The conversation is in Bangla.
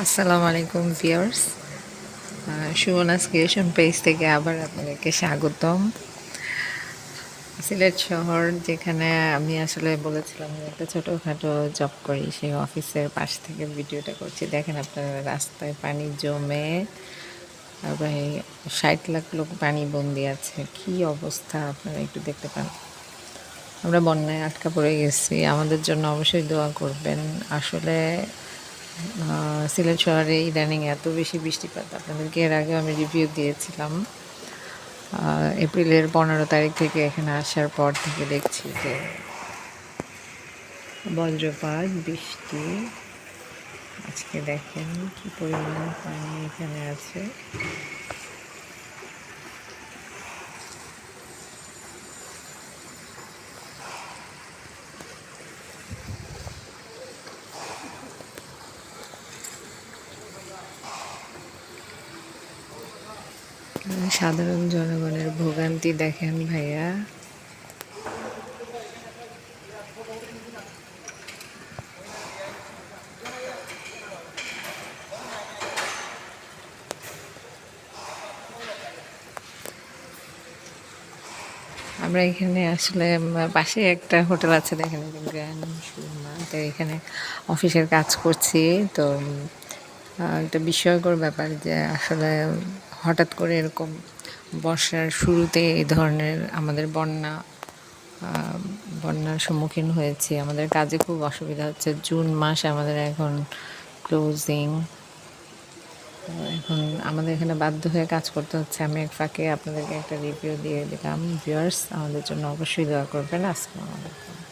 আসসালামু আলাইকুম ভিউয়ার্স, সুমনাস ক্রিয়েশন পেজ থেকে আবার আপনাদেরকে স্বাগতম। সিলেট শহর, যেখানে আমি আসলে বলেছিলাম যে একটা ছোটোখাটো জব করি, সেই অফিসের পাশ থেকে ভিডিওটা করছি। দেখেন আপনারা, রাস্তায় পানি জমে প্রায় 60 লাখ লোক পানি বন্দি আছে। কি অবস্থা আপনারা একটু দেখতে পান। আমরা বন্যায় আটকা পড়ে গেছি, আমাদের জন্য অবশ্যই দোয়া করবেন। আসলে সিলেট শহরে ইদানিং এত বেশি বৃষ্টিপাত, আপনাদেরকে এর আগে আমি রিভিউ দিয়েছিলাম। এপ্রিলের 15 তারিখ থেকে এখানে আসার পর থেকে দেখছি যে বজ্রপাত, বৃষ্টি। আজকে দেখেন কি পরিমাণ পানি এখানে আছে। সাধারণ জনগণের ভোগান্তি দেখেন ভাইয়া। আমরা এখানে আসলে পাশে একটা হোটেল আছে, দেখেন গ্র্যান্ড সুরমা। তো এখানে অফিসের কাজ করছি। তো একটা বিস্ময়কর ব্যাপার যে আসলে হঠাৎ করে এরকম বর্ষার শুরুতে এই ধরনের আমাদের বন্যার সম্মুখীন হয়েছি। আমাদের কাজে খুব অসুবিধা হচ্ছে। জুন মাস আমাদের এখন ক্লোজিং। এখন আমাদের এখানে বাধ্য হয়ে কাজ করতে হচ্ছে। আমি এক ফাঁকে আপনাদেরকে একটা রিভিউ দিয়ে দিলাম। ভিউয়ার্স, আমাদের জন্য অবশ্যই দোয়া করবেন। আসসালামু আলাইকুম।